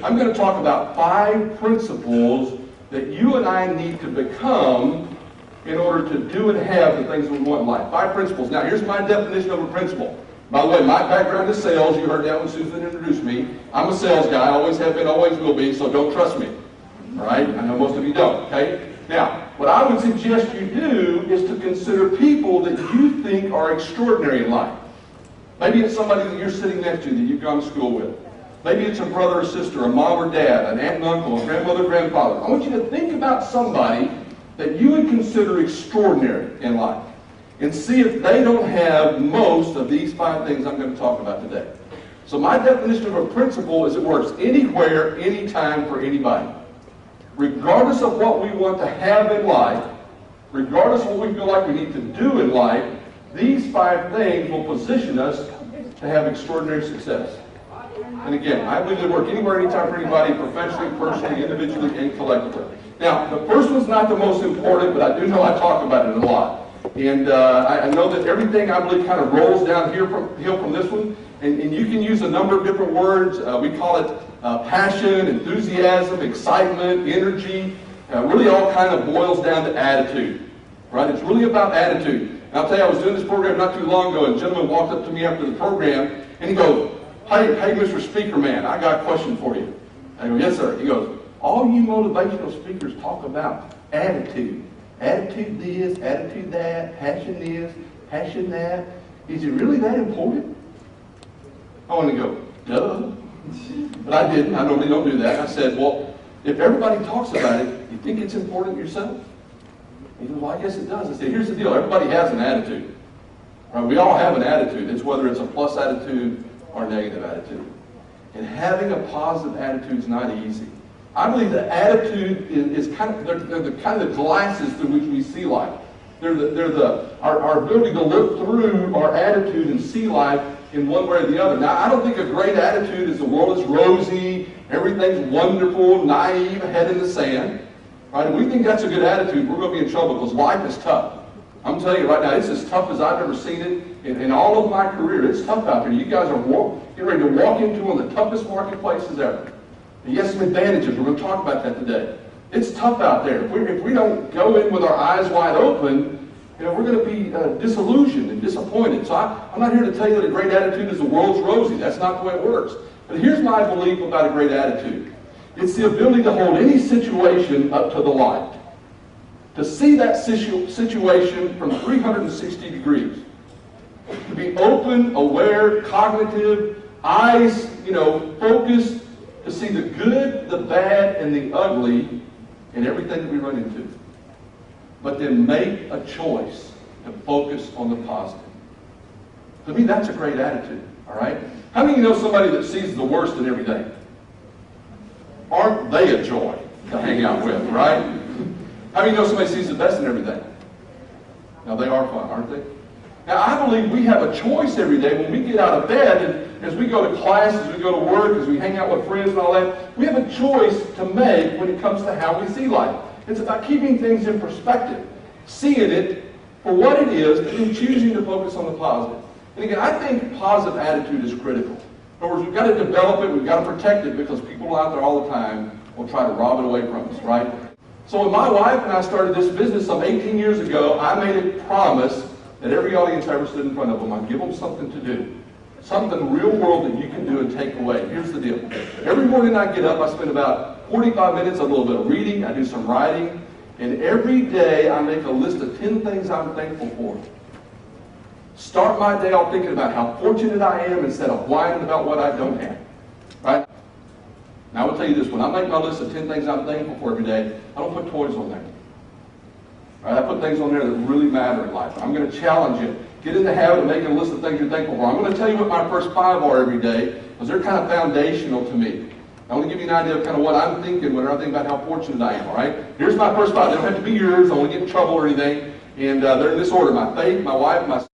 I'm going to talk about 5 principles that you and I need to become in order to do and have the things we want in life. 5 principles. Now, here's my definition of a principle. By the way, my background is sales. You heard that when Susan introduced me. I'm a sales guy. Always have been, always will be, so don't trust me. All right? I know most of you don't, okay? Now, what I would suggest you do is to consider people that you think are extraordinary in life. Maybe it's somebody that you're sitting next to that you've gone to school with. Maybe it's a brother or sister, a mom or dad, an aunt and uncle, a grandmother, grandfather. I want you to think about somebody that you would consider extraordinary in life and see if they don't have most of these 5 things I'm going to talk about today. So my definition of a principle is it works anywhere, anytime, for anybody. Regardless of what we want to have in life, regardless of what we feel like we need to do in life, these 5 things will position us to have extraordinary success. And again, I believe they work anywhere, anytime, for anybody, professionally, personally, individually, and collectively. Now, the first one's not the most important, but I do know I talk about it a lot. And I know that everything, I believe, kind of rolls down here from this one. And you can use a number of different words. We call it passion, enthusiasm, excitement, energy. Really all kind of boils down to attitude. Right? It's really about attitude. And I'll tell you, I was doing this program not too long ago, and a gentleman walked up to me after the program, and he goes, Hey, Mr. Speaker Man, I got a question for you. I go, yes, sir. He goes, all you motivational speakers talk about attitude. Attitude this, attitude that, passion this, passion that. Is it really that important? I want to go, duh. But I didn't. I normally don't do that. I said, well, if everybody talks about it, you think it's important yourself? He goes, well, I guess it does. I said, here's the deal. Everybody has an attitude. Right? We all have an attitude. It's whether it's a plus attitude or a negative attitude. And having a positive attitude is not easy. I believe that attitude is kind of, they're the kind of glasses through which we see life. Our ability to look through our attitude and see life in one way or the other. Now, I don't think a great attitude is the world is rosy, everything's wonderful, naive, head in the sand. Right? If we think that's a good attitude, we're going to be in trouble because life is tough. I'm telling you right now, it's as tough as I've ever seen it in all of my career. It's tough out there. You guys are getting ready to walk into one of the toughest marketplaces ever. And you have some advantages. We're going to talk about that today. It's tough out there. If we don't go in with our eyes wide open, we're going to be disillusioned and disappointed. So I'm not here to tell you that a great attitude is the world's rosy. That's not the way it works. But here's my belief about a great attitude. It's the ability to hold any situation up to the light. To see that situation from 360 degrees. To be open, aware, cognitive, eyes, focused, to see the good, the bad, and the ugly in everything that we run into. But then make a choice to focus on the positive. To me, that's a great attitude, all right? How many of you know somebody that sees the worst in everything? Aren't they a joy to hang out with, right? How many know somebody sees the best in everything? Now, they are fun, aren't they? Now, I believe we have a choice every day when we get out of bed, and as we go to class, as we go to work, as we hang out with friends and all that, we have a choice to make when it comes to how we see life. It's about keeping things in perspective, seeing it for what it is, but then choosing to focus on the positive. And again, I think positive attitude is critical. In other words, we've got to develop it, we've got to protect it, because people out there all the time will try to rob it away from us, right? So when my wife and I started this business some 18 years ago, I made a promise that every audience I ever stood in front of them, I'd give them something to do. Something real world that you can do and take away. Here's the deal. Every morning I get up, I spend about 45 minutes, a little bit of reading, I do some writing, and every day I make a list of 10 things I'm thankful for. Start my day off thinking about how fortunate I am instead of whining about what I don't have. Right? Now I will tell you this, when I make my list of 10 things I'm thankful for every day, I don't put toys on there. Right? I put things on there that really matter in life. I'm going to challenge you. Get in the habit of making a list of things you're thankful for. I'm going to tell you what my first 5 are every day, because they're kind of foundational to me. I want to give you an idea of kind of what I'm thinking whenever I think about how fortunate I am, all right? Here's my first 5. They don't have to be yours. I don't want to get in trouble or anything. And they're in this order: my faith, my wife, my